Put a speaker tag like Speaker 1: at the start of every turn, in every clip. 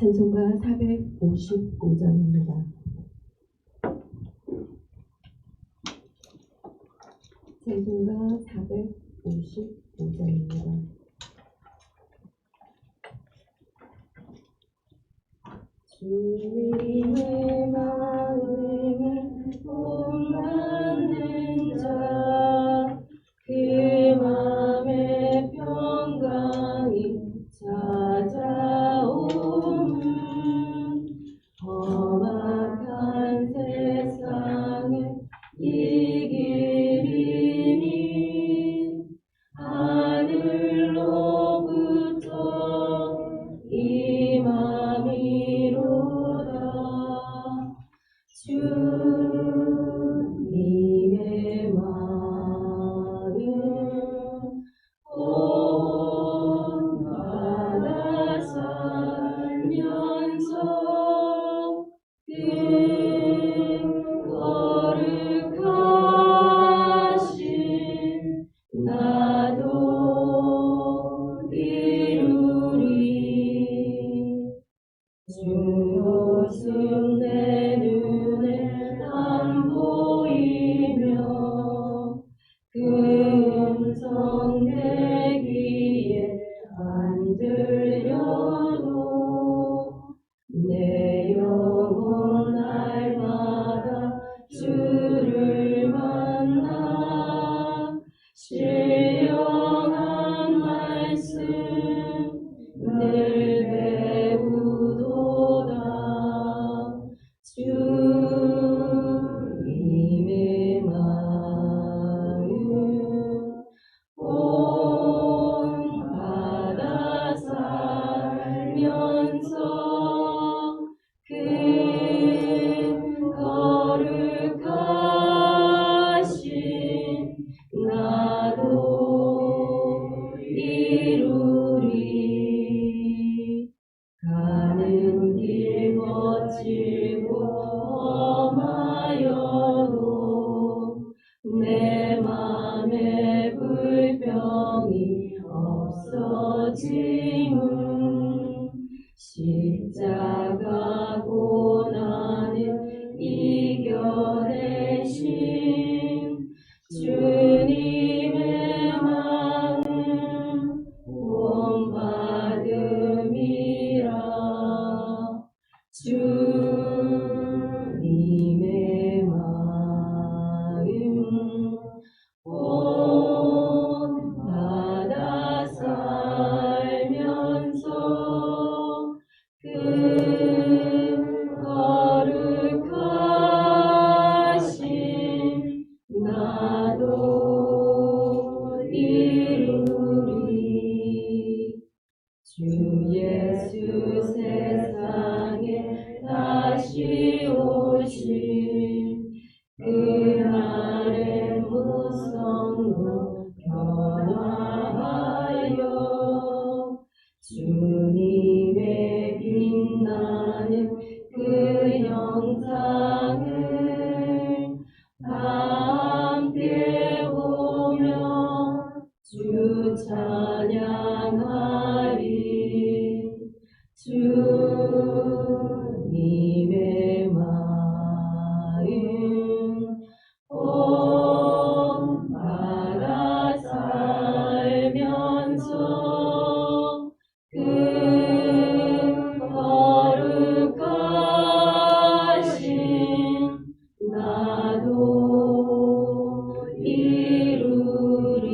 Speaker 1: 찬송가 455장입니다. 찬송가 455장입니다. 주님의 마음을 본받는 자, 그 맘에 평강이 찾아오는 험악한 세상을 이기리니 하늘로부터 임함이로다. 주님의 마음 본받아 살면서 그 거룩하신 나도 이루리. 주 모습 내 눈에 안 보이며 그 음성 내 귀에 안 들려도 내 영혼 날마다 주를 만나 신령한 말씀 늘 배우도다. 주님의 마음 본받아 살면서 그 거룩하신 나도 이루리. 가는 길 거칠고 험하여도 내 맘에 불평이 없어짐은 십자가 고난을 이겨내신 주님의 마음 본받음이라. 주님의 마음 본받아 살면서 그 거룩하신 나도 이루리. 주 예수 세상에 다시 오신 그날의 무성로 변화하여 주님의 빛나는 그 영상을 함께 보며 주 찬양하리. 주님의 마음 본받아 살면서 그 거룩하신 나도 이루리.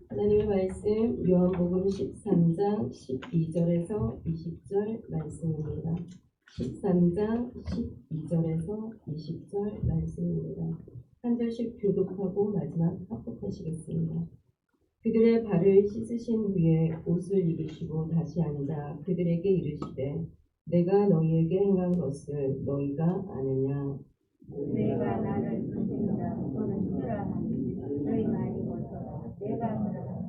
Speaker 1: 하나님의 말씀 요한복음 13장 12절에서 20절 말씀입니다. 13장 12절에서 20절 말씀입니다. 한 절씩 교독하고 마지막 합독하시겠습니다. 그들의 발을 씻으신 후에 옷을 입으시고 다시 앉아 그들에게 이르시되 내가 너희에게 행한 것을 너희가 아느냐?
Speaker 2: 내가 나를 부른다 또는 주라 하니 너희 말이 고쳐라. 내가 그러라.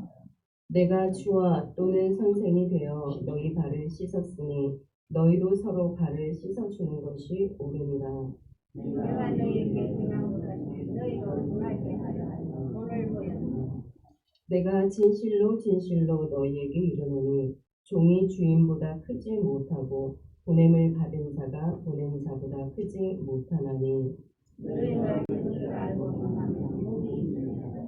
Speaker 1: 내가 주와 또는 선생이 되어 너희 발을 씻었으니 너희도 서로 발을 씻어주는 것이 옳으니라.
Speaker 2: 내가 너희에게 행한 것을 너희도 행하게 하려 하니 오늘 보였노라.
Speaker 1: 내가 진실로 진실로 너희에게 이르노니 종이 주인보다 크지 못하고 보냄을 받은 자가 보낸 자보다 크지 못하나니
Speaker 2: 너희가 이것을 알고 행하면 복이 있으리라.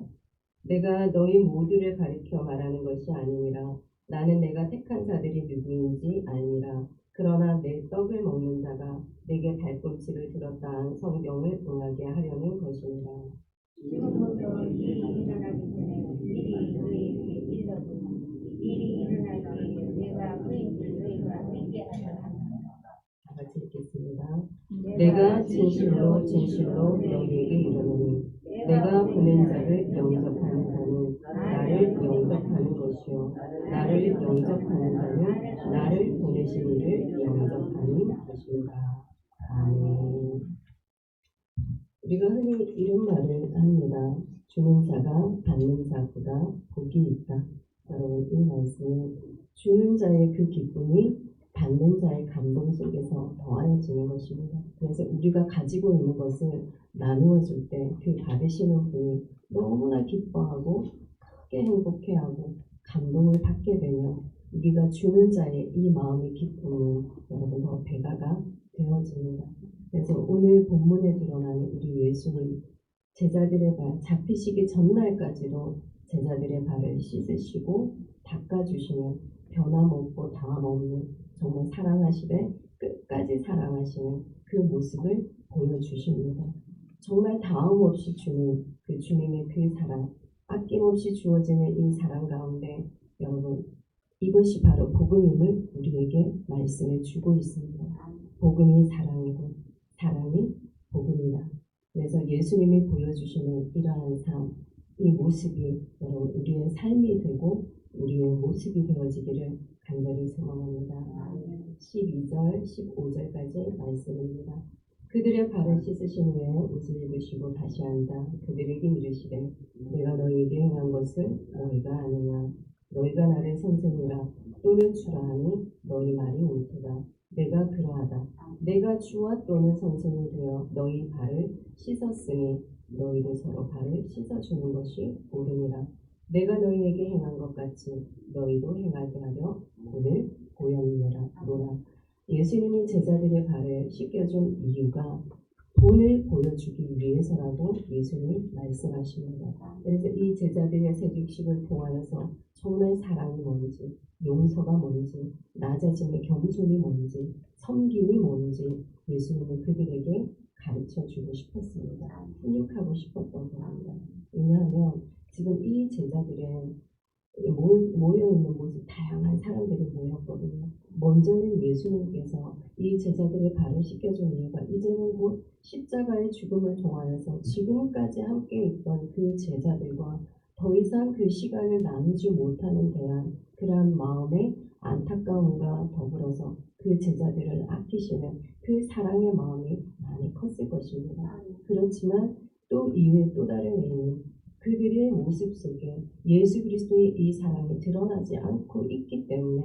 Speaker 1: 내가 너희 모두를 가리켜 말하는 것이 아니니라. 나는 내가 택한 자들이 누구인지 아니라. 그러나 내 떡을 먹는 자가 내게 발꿈치를 들었다 한 성경을 응하게 하려는 것이니라.
Speaker 2: 지금부터 일이 일어나기 전에 미리 너희에게 일렀구나. 일이 일어나기에 내가 그인줄 너희가 믿게 하려 함이라.
Speaker 1: 다 같이 읽겠습니다. 내가 진실로 진실로 너희에게 이르노니 내가 보낸 자를 영접하는 자는 나를 영접하는 것이요 나를 영접하는 자는 나를 보내신 이를 영접하는 것입니다. 아멘. 우리가 흔히 이런 말을 합니다. 주는 자가 받는 자보다 복이 있다. 여러분, 이 말씀은 주는 자의 그 기쁨이 받는 자의 감동 속에서 더하여지는 것입니다. 그래서 우리가 가지고 있는 것을 나누어 줄 때 그 받으시는 분이 너무나 기뻐하고 크게 행복해하고 감동을 받게 되면 우리가 주는 자의 이 마음의 기쁨은 여러분 더 배가가 되어집니다. 그래서 오늘 본문에 드러나는 우리 예수님 제자들의 발 잡히시기 전날까지도 제자들의 발을 씻으시고 닦아주시는 변함없고 다함없는 정말 사랑하시되 끝까지 사랑하시는 그 모습을 보여주십니다. 정말 다함없이 주는 그 주님의 그 사랑, 아낌없이 주어지는 이 사랑 가운데 여러분 이것이 바로 복음임을 우리에게 말씀해 주고 있습니다. 복음이 사랑이고 사랑이 복음이다. 그래서 예수님이 보여주시는 이러한 삶, 이 모습이 여러분 우리의 삶이 되고 우리의 모습이 되어지기를 간절히 소망합니다. 12절, 15절까지 말씀입니다. 그들의 발을 씻으신 후에 옷을 입으시고 다시 앉아 그들에게 이르시되 내가 너희에게 행한 것을 너희가 아느냐. 너희가 나를 선생이라 또는 주라 하니 너희 말이 옳도다. 내가 그러하다. 내가 주와 또는 선생이 되어 너희 발을 씻었으니 너희도 서로 발을 씻어주는 것이 옳으니라. 내가 너희에게 행한 것 같이 너희도 행하게 하려 오늘 보였느니라. 예수님이 제자들의 발을 씻겨준 이유가 본을 보여주기 위해서라고 예수님이 말씀하십니다. 그래서 이 제자들의 새죽식을 통하여서 정말 사랑이 뭔지, 용서가 뭔지, 낮아짐의 겸손이 뭔지, 섬김이 뭔지 예수님은 그들에게 가르쳐주고 싶었습니다. 훈육하고 싶었던 겁니다. 왜냐하면 지금 이 제자들의 모여있는 모습 다양한 사람들이 모였거든요. 먼저는 예수님께서 이 제자들의 발을 씻겨준 이유가 이제는 곧 십자가의 죽음을 통하여서 지금까지 함께 있던 그 제자들과 더 이상 그 시간을 나누지 못하는 대한 그러한 마음의 안타까움과 더불어서 그 제자들을 아끼시는 그 사랑의 마음이 많이 컸을 것입니다. 그렇지만 또 이후에 또 다른 의미 그들의 모습 속에 예수 그리스도의 이 사랑이 드러나지 않고 있기 때문에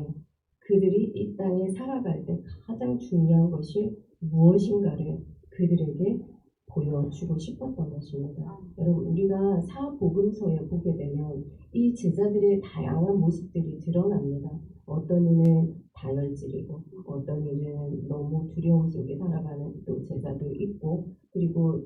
Speaker 1: 그들이 이 땅에 살아갈 때 가장 중요한 것이 무엇인가를 그들에게 보여주고 싶었던 것입니다. 여러분 우리가 사복음서에 보게 되면 이 제자들의 다양한 모습들이 드러납니다. 어떤 이는 다혈질이고 어떤 이는 너무 두려움 속에 살아가는 또 제자도 있고 그리고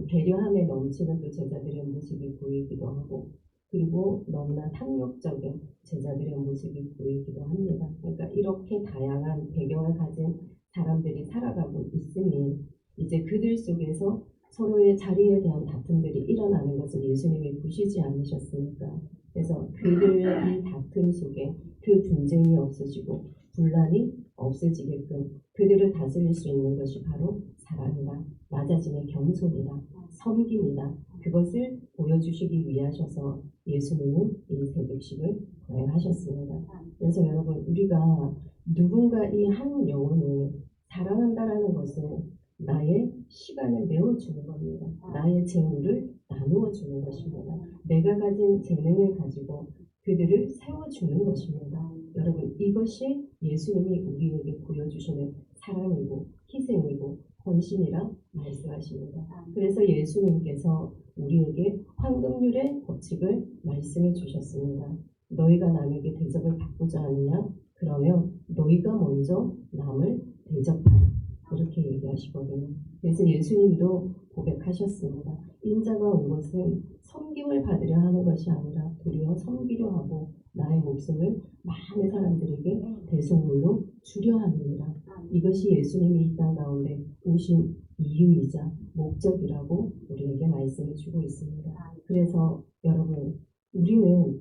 Speaker 1: 배려함에 넘치는 또 제자들의 모습이 보이기도 하고 그리고 너무나 탐욕적인 제자들의 모습이 보이기도 합니다. 그러니까 이렇게 다양한 배경을 가진 사람들이 살아가고 있으니 이제 그들 속에서 서로의 자리에 대한 다툼들이 일어나는 것을 예수님이 보시지 않으셨습니까? 그래서 그들의 이 다툼 속에 그 분쟁이 없어지고 분란이 없어지게끔 그들을 다스릴 수 있는 것이 바로 사랑이다, 낮아짐의 겸손이다, 섬김이다. 그것을 보여주시기 위하셔서 예수님은 이 새벽식을 거행하셨습니다. 그래서 여러분 우리가 누군가 이 한 영혼을 사랑한다라는 것은 나의 시간을 내어주는 겁니다. 나의 재물을 나누어주는 것입니다. 내가 가진 재능을 가지고 그들을 세워주는 것입니다. 여러분 이것이 예수님이 우리에게 보여주시는 사랑이고 희생이고 헌신이라 말씀하십니다. 그래서 예수님께서 우리에게 황금률의 법칙을 말씀해 주셨습니다. 너희가 남에게 대접을 받고자 하느냐? 그러면 너희가 먼저 남을 대접하라. 이렇게 얘기하시거든요. 그래서 예수님도 고백하셨습니다. 인자가 온 것은 섬김을 받으려 하는 것이 아니라 도리어 섬기려 하고 나의 목숨을 많은 사람들에게 대속물로 주려 함이니라. 이것이 예수님이 이 땅 가운데 오신 이유이자 목적이라고 우리에게 말씀해 주고 있습니다. 그래서 여러분, 우리는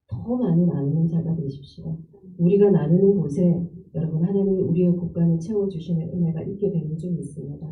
Speaker 1: 더 많이 나누는 자가 되십시오. 우리가 나누는 곳에 여러분, 하나님이 우리의 곳간을 채워주시는 은혜가 있게 되는 줄 믿습니다.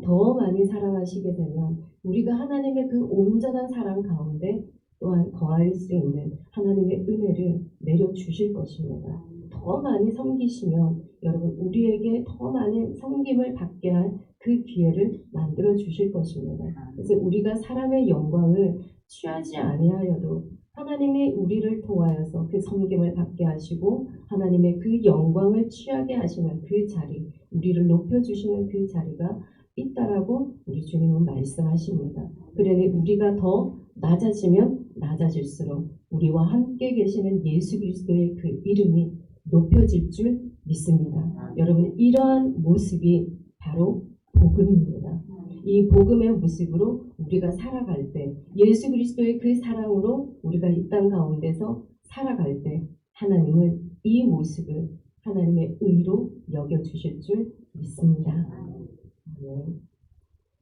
Speaker 1: 더 많이 사랑하시게 되면 우리가 하나님의 그 온전한 사랑 가운데 또한 거할 수 있는 하나님의 은혜를 내려주실 것입니다. 더 많이 섬기시면 여러분, 우리에게 더 많은 섬김을 받게 할 그 기회를 만들어 주실 것입니다. 그래서 우리가 사람의 영광을 취하지 아니하여도 하나님이 우리를 통하여서 그 섬김을 받게 하시고 하나님의 그 영광을 취하게 하시는 그 자리, 우리를 높여주시는 그 자리가 있다라고 우리 주님은 말씀하십니다. 그러니 우리가 더 낮아지면 낮아질수록 우리와 함께 계시는 예수 그리스도의 그 이름이 높여질 줄 믿습니다. 여러분, 이러한 모습이 바로 복음입니다. 이 복음의 모습으로 우리가 살아갈 때, 예수 그리스도의 그 사랑으로 우리가 이 땅 가운데서 살아갈 때 하나님은 이 모습을 하나님의 의로 여겨주실 줄 믿습니다.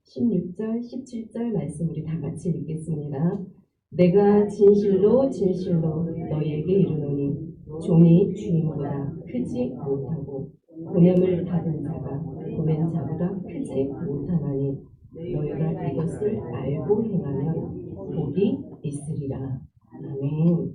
Speaker 1: 16절, 17절 말씀 우리 다 같이 읽겠습니다. 내가 진실로 진실로 너희에게 이르노니 종이 주인보다 크지 못하고 보냄을 받은 자가 보낸 자보다 크지 못하나니 너희가 이것을 알고 행하면 복이 있으리라. 아멘.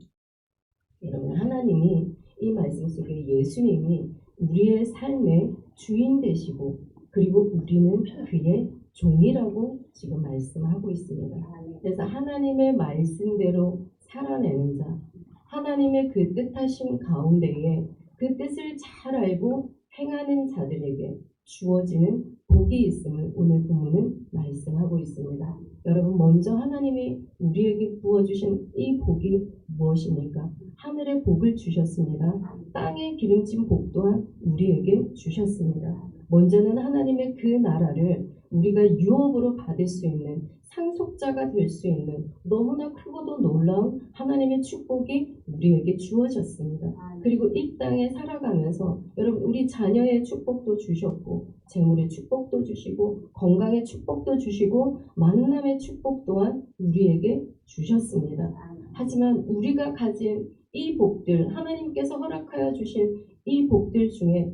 Speaker 1: 여러분, 하나님이 이 말씀 속에 예수님이 우리의 삶의 주인 되시고 그리고 우리는 그의 종이라고 지금 말씀하고 있습니다. 그래서 하나님의 말씀대로 살아내는 자, 하나님의 그 뜻하심 가운데에 그 뜻을 잘 알고 행하는 자들에게 주어지는 복이 있음을 오늘 본문은 말씀하고 있습니다. 여러분, 먼저 하나님이 우리에게 부어주신 이 복이 무엇입니까? 하늘의 복을 주셨습니다. 땅에 기름진 복 또한 우리에게 주셨습니다. 먼저는 하나님의 그 나라를 우리가 유업으로 받을 수 있는 상속자가 될 수 있는 너무나 크고도 놀라운 하나님의 축복이 우리에게 주어졌습니다. 그리고 이 땅에 살아가면서 여러분, 우리 자녀의 축복도 주셨고 재물의 축복도 주시고 건강의 축복도 주시고 만남의 축복 또한 우리에게 주셨습니다. 하지만 우리가 가진 이 복들, 하나님께서 허락하여 주신 이 복들 중에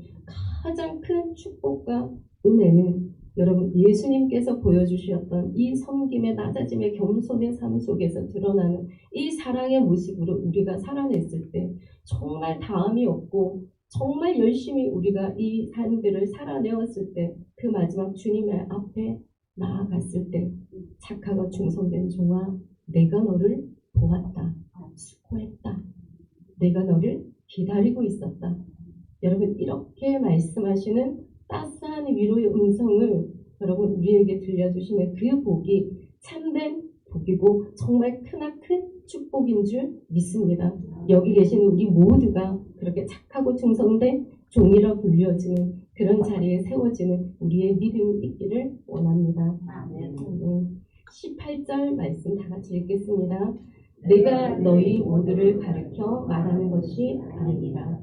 Speaker 1: 가장 큰 축복과 은혜는 여러분, 예수님께서 보여주셨던 이 섬김의 낮아짐의 겸손의 삶 속에서 드러나는 이 사랑의 모습으로 우리가 살아냈을 때 정말 다함이 없고 정말 열심히 우리가 이 삶들을 살아내었을 때 그 마지막 주님의 앞에 나아갔을 때 착하고 충성된 종아, 내가 너를 보았다. 수고했다. 내가 너를 기다리고 있었다. 여러분, 이렇게 말씀하시는 따스한 위로의 음성을 여러분 우리에게 들려주시는 그 복이 참된 복이고 정말 크나큰 축복인 줄 믿습니다. 여기 계시는 우리 모두가 그렇게 착하고 충성된 종이라 불려지는 그런 자리에 세워지는 우리의 믿음이 있기를 원합니다. 18절 말씀 다 같이 읽겠습니다. 내가 너희 모두를 가르쳐 말하는 것이 아니라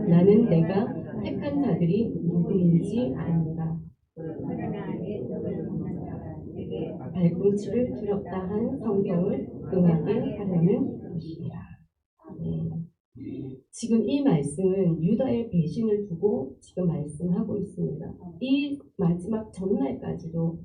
Speaker 1: 나는 내가 택한 자들이 누구인지 압니다. 발꿈치를 들었다 한 성경을 응하게 하려는 것이라. 지금 이 말씀은 유다의 배신을 두고 지금 말씀하고 있습니다. 이 마지막 전날까지도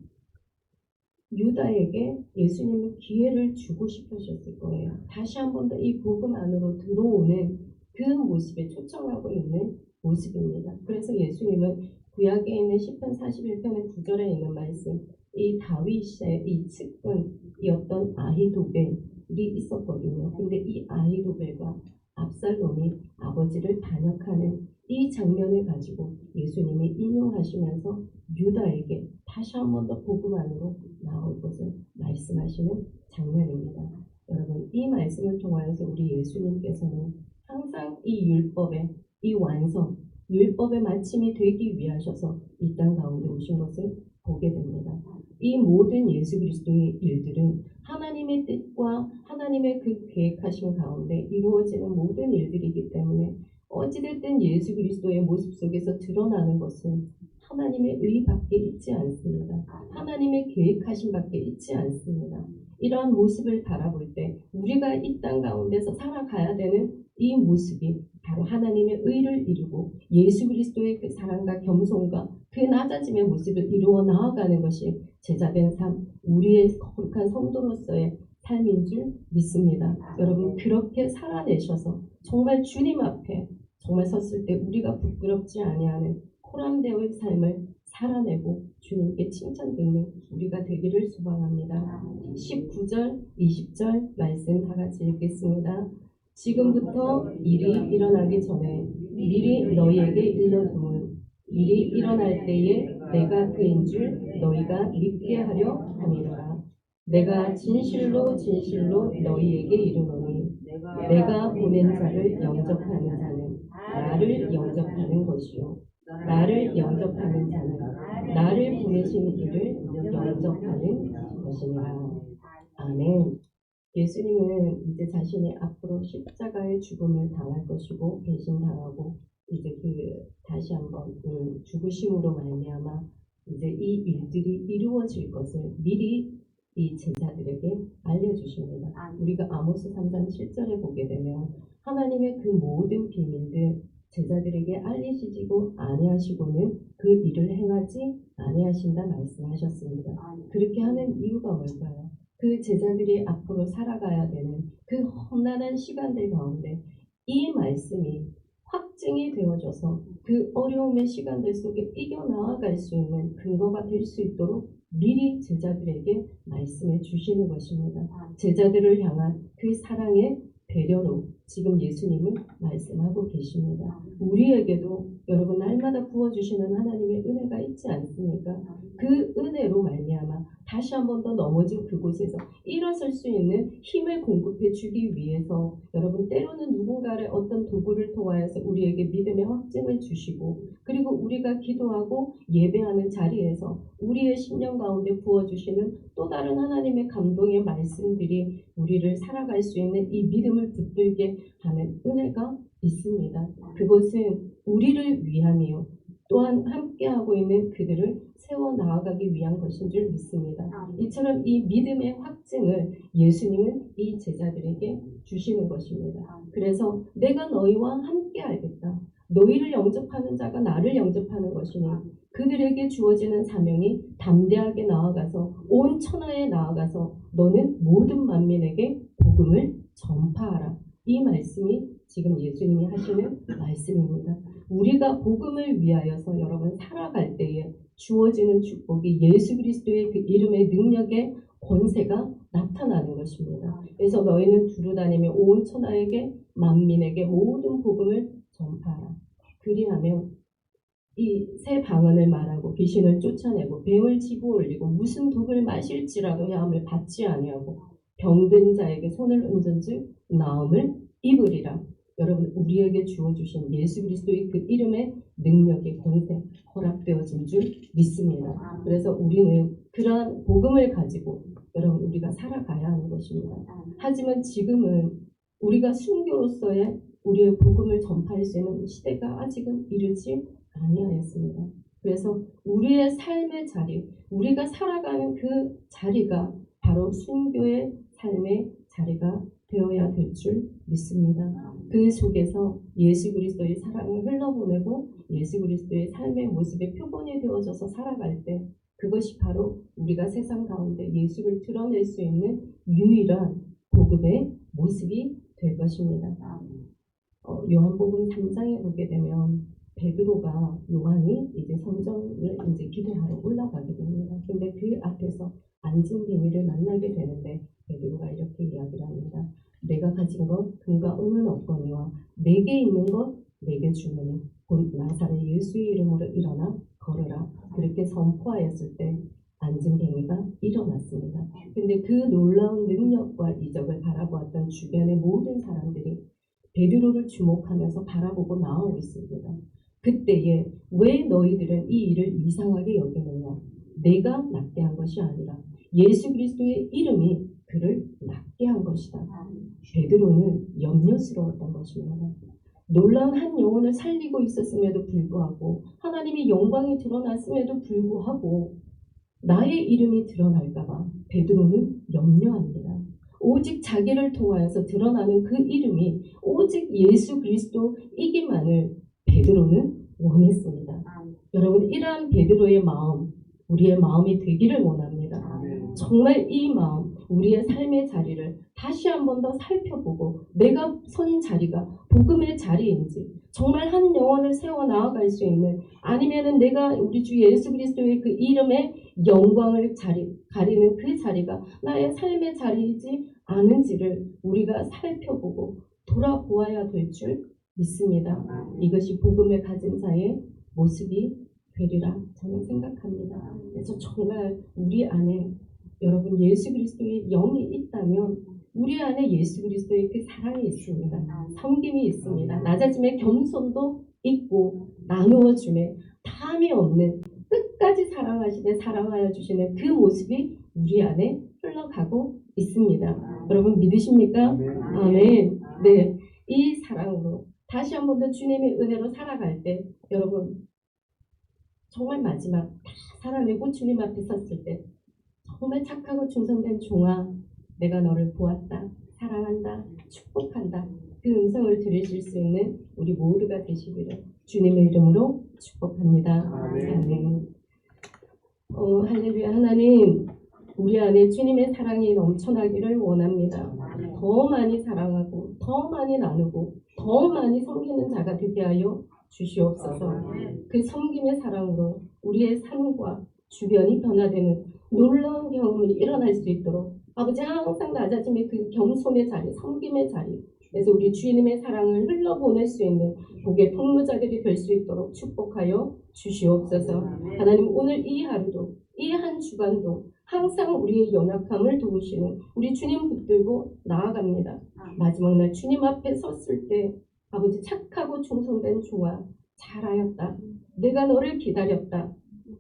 Speaker 1: 유다에게 예수님은 기회를 주고 싶으셨을 거예요. 다시 한 번 더 이 복음 안으로 들어오는 그 모습에 초청하고 있는 모습입니다. 그래서 예수님은 구약에 있는 시편 41편의 9절에 있는 말씀, 이 다윗의 이 측근이었던 아히도벨이 있었거든요. 근데 이 아히도벨과 압살롬이 아버지를 반역하는 이 장면을 가지고 예수님이 인용하시면서 유다에게 다시 한 번 더 복음 안으로 나올 것을 말씀하시는 장면입니다. 여러분, 이 말씀을 통하여서 우리 예수님께서는 항상 이 율법의 이 완성, 율법의 마침이 되기 위하셔서 이 땅 가운데 오신 것을 보게 됩니다. 이 모든 예수 그리스도의 일들은 하나님의 뜻과 하나님의 그 계획하신 가운데 이루어지는 모든 일들이기 때문에 어찌됐든 예수 그리스도의 모습 속에서 드러나는 것은 하나님의 의밖에 있지 않습니다. 하나님의 계획하신 밖에 있지 않습니다. 이러한 모습을 바라볼 때 우리가 이 땅 가운데서 살아가야 되는 이 모습이 바로 하나님의 의를 이루고 예수 그리스도의 그 사랑과 겸손과 그 낮아짐의 모습을 이루어 나아가는 것이 제자된 삶, 우리의 거룩한 성도로서의 삶인 줄 믿습니다. 여러분, 그렇게 살아내셔서 정말 주님 앞에 정말 섰을 때 우리가 부끄럽지 아니하는 코람데오의 삶을 살아내고 주님께 칭찬 듣는 우리가 되기를 소망합니다. 19절, 20절 말씀 다 같이 읽겠습니다. 지금부터 일이 일어나기 전에 미리 너희에게 일러두면 일이 일어날 때에 내가 그인 줄 너희가 믿게 하려 함이라. 내가 진실로 진실로 너희에게 이르노니 내가 보낸 자를 영접하는 자는 나를 영접하는 것이요 나를 영접하는 자는 나를 보내신 이를 영접하는 것이니라. 아멘. 예수님은 이제 자신이 앞으로 십자가의 죽음을 당할 것이고 배신당하고 이제 다시 한번 죽으심으로 말미암아 이제 이 일들이 이루어질 것을 미리 이 제자들에게 알려주십니다. 우리가 아모스 3장 7절에 보게 되면 하나님의 그 모든 비밀들 제자들에게 알리시지고 아니하시고는 그 일을 행하지 아니하신다 말씀하셨습니다. 그렇게 하는 이유가 뭘까요? 그 제자들이 앞으로 살아가야 되는 그 험난한 시간들 가운데 이 말씀이 확증이 되어져서 그 어려움의 시간들 속에 이겨나아갈 수 있는 근거가 될 수 있도록 미리 제자들에게 말씀해 주시는 것입니다. 제자들을 향한 그 사랑의 배려로 지금 예수님은 말씀하고 계십니다. 우리에게도 여러분 날마다 부어주시는 하나님의 은혜가 있지 않습니까? 그 은혜로 말미암아 다시 한 번 더 넘어진 그곳에서 일어설 수 있는 힘을 공급해 주기 위해서 여러분 때로는 누군가의 어떤 도구를 통하여서 우리에게 믿음의 확증을 주시고 그리고 우리가 기도하고 예배하는 자리에서 우리의 심령 가운데 부어주시는 또 다른 하나님의 감동의 말씀들이 우리를 살아갈 수 있는 이 믿음을 붙들게 하는 은혜가 있습니다. 그것은 우리를 위함이요 또한 함께하고 있는 그들을 세워 나아가기 위한 것인 줄 믿습니다. 이처럼 이 믿음의 확증을 예수님은 이 제자들에게 주시는 것입니다. 그래서 내가 너희와 함께 알겠다. 너희를 영접하는 자가 나를 영접하는 것이니 그들에게 주어지는 사명이 담대하게 나아가서 온 천하에 나아가서 너는 모든 만민에게 복음을 전파하라. 이 말씀이 지금 예수님이 하시는 말씀입니다. 우리가 복음을 위하여서 여러분 살아갈 때에 주어지는 축복이 예수 그리스도의 그 이름의 능력의 권세가 나타나는 것입니다. 그래서 너희는 두루 다니며 온 천하에게 만민에게 모든 복음을 전파하라. 그리하면 이 새 방언을 말하고 귀신을 쫓아내고 뱀을 집어 올리고 무슨 독을 마실지라도 해함을 받지 아니하고 병든 자에게 손을 얹은즉 나음을 입으리라. 여러분 우리에게 주어주신 예수 그리스도의 그 이름의 능력의 권세 허락되어진 줄 믿습니다. 그래서 우리는 그러한 복음을 가지고 여러분 우리가 살아가야 하는 것입니다. 하지만 지금은 우리가 순교로서의 우리의 복음을 전파할 수 있는 시대가 아직은 이르지 아니하였습니다. 그래서 우리의 삶의 자리, 우리가 살아가는 그 자리가 바로 순교의 삶의 자리가 되어야 될 줄 믿습니다. 그 속에서 예수 그리스도의 사랑을 흘러보내고 예수 그리스도의 삶의 모습의 표본이 되어져서 살아갈 때 그것이 바로 우리가 세상 가운데 예수를 드러낼 수 있는 유일한 복음의 모습이 될 것입니다. 요한복음 3장에 보게 되면 베드로가 요한이 이제 성전을 이제 기도하러 올라가게 됩니다. 근데 그 앞에서 앉은 비밀을 만나게 되는데 베드로가 이렇게 이야기를 합니다. 내가 가진 것 금과 은은 없거니와 내게 있는 것 내게 주노니 곧 나사렛 예수의 이름으로 일어나 걸으라. 그렇게 선포하였을 때 안진뱅이가 일어났습니다. 근데 그 놀라운 능력과 이적을 바라보았던 주변의 모든 사람들이 베드로를 주목하면서 바라보고 나오고 있습니다. 그때에 왜 너희들은 이 일을 이상하게 여기느냐? 내가 낫게 한 것이 아니라 예수 그리스도의 이름이 그를 낫게 한 것이다. 베드로는 염려스러웠던 것입니다. 놀라운 한 영혼을 살리고 있었음에도 불구하고 하나님의 영광이 드러났음에도 불구하고 나의 이름이 드러날까봐 베드로는 염려합니다. 오직 자기를 통하여서 드러나는 그 이름이 오직 예수 그리스도이기만을 베드로는 원했습니다. 여러분, 이러한 베드로의 마음, 우리의 마음이 되기를 원합니다. 정말 이 마음, 우리의 삶의 자리를 다시 한 번 더 살펴보고 내가 선 자리가 복음의 자리인지, 정말 한 영혼을 세워 나아갈 수 있는, 아니면은 내가 우리 주 예수 그리스도의 그 이름의 영광을 가리는 그 자리가 나의 삶의 자리이지 않은지를 우리가 살펴보고 돌아보아야 될 줄 믿습니다. 이것이 복음을 가진 자의 모습이 되리라 저는 생각합니다. 그래서 정말 우리 안에 여러분 예수 그리스도의 영이 있다면 우리 안에 예수 그리스도의 그 사랑이 있습니다. 섬김이 있습니다. 낮아짐의 겸손도 있고 나누어 주매 다함이 없는 끝까지 사랑하시되 사랑하여 주시는 그 모습이 우리 안에 흘러가고 있습니다. 여러분 믿으십니까? 아멘. 네, 이 사랑으로 다시 한 번 더 주님의 은혜로 살아갈 때 여러분 정말 마지막 다 살아내고 주님 앞에 섰을 때 정말 착하고 충성된 종아, 내가 너를 보았다, 사랑한다, 축복한다, 그 음성을 들으실 수 있는 우리 모두가 되시기를 주님의 이름으로 축복합니다. 아멘. 할렐루야. 하나님, 우리 안에 주님의 사랑이 넘쳐나기를 원합니다. 더 많이 사랑하고 더 많이 나누고 더 많이 섬기는 자가 되게 하여 주시옵소서. 그 섬김의 사랑으로 우리의 삶과 주변이 변화되는 놀라운 경험이 일어날 수 있도록 아버지 항상 낮아짐의 그 겸손의 자리, 섬김의 자리, 그래서 우리 주님의 사랑을 흘러보낼 수 있는 복의 통로자들이 될 수 있도록 축복하여 주시옵소서. 하나님, 오늘 이 하루도 이 한 주간도 항상 우리의 연약함을 도우시는 우리 주님 붙들고 나아갑니다. 마지막 날 주님 앞에 섰을 때 아버지 착하고 충성된 종아, 잘하였다, 내가 너를 기다렸다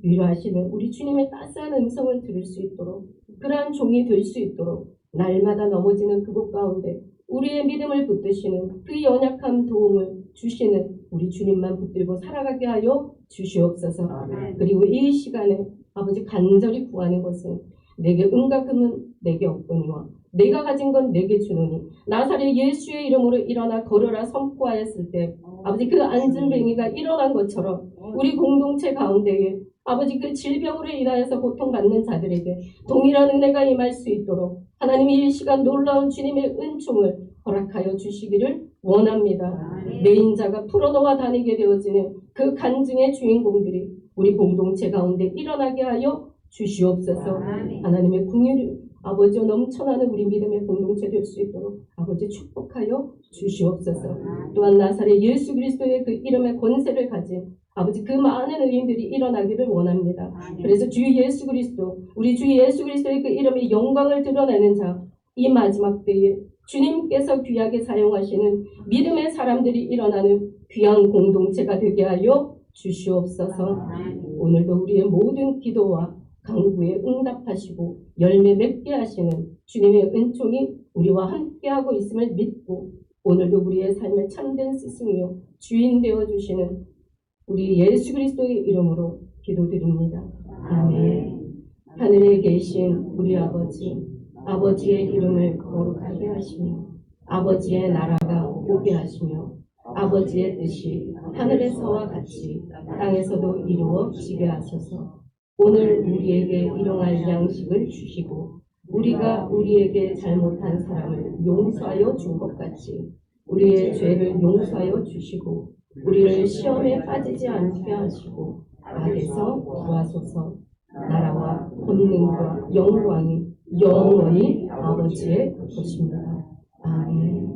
Speaker 1: 위로하시는 우리 주님의 따스한 음성을 들을 수 있도록, 그러한 종이 될 수 있도록 날마다 넘어지는 그곳 가운데 우리의 믿음을 붙드시는 그 연약한 도움을 주시는 우리 주님만 붙들고 살아가게 하여 주시옵소서. 그리고 이 시간에 아버지 간절히 구하는 것은 내게 은과 금은 내게 없거니와 내가 가진 건 내게 주노니 나사렛 예수의 이름으로 일어나 걸어라 선포하였을 때 아버지 그 안진뱅이가 일어난 것처럼 우리 공동체 가운데에 아버지 그 질병으로 인하여서 고통받는 자들에게 동일한 은혜가 임할 수 있도록 하나님이 이 시간 놀라운 주님의 은총을 허락하여 주시기를 원합니다. 내 인자가 풀어놓아 다니게 되어지는 그 간증의 주인공들이 우리 공동체 가운데 일어나게 하여 주시옵소서. 하나님의 궁유를 아버지와 넘쳐나는 우리 믿음의 공동체 될 수 있도록 아버지 축복하여 주시옵소서. 또한 나사렛 예수 그리스도의 그 이름의 권세를 가진 아버지 그 많은 의인들이 일어나기를 원합니다. 그래서 주 예수 그리스도, 우리 주 예수 그리스도의 그 이름의 영광을 드러내는 자, 이 마지막 때에 주님께서 귀하게 사용하시는 믿음의 사람들이 일어나는 귀한 공동체가 되게 하여 주시옵소서. 오늘도 우리의 모든 기도와 간구에 응답하시고 열매 맺게 하시는 주님의 은총이 우리와 함께하고 있음을 믿고 오늘도 우리의 삶의 참된 스승이요 주인 되어주시는 우리 예수 그리스도의 이름으로 기도드립니다. 아멘. 하늘에 계신 우리 아버지, 아버지의 이름을 거룩하게 하시며 아버지의 나라가 오게 하시며 아버지의 뜻이 하늘에서와 같이 땅에서도 이루어지게 하셔서 오늘 우리에게 일용할 양식을 주시고 우리가 우리에게 잘못한 사람을 용서하여 준 것 같이 우리의 죄를 용서하여 주시고 우리를 시험에 빠지지 않게 하시고 악에서 구하소서. 나라와 권능과 영광이 영원히 아버지의 것입니다. 아멘.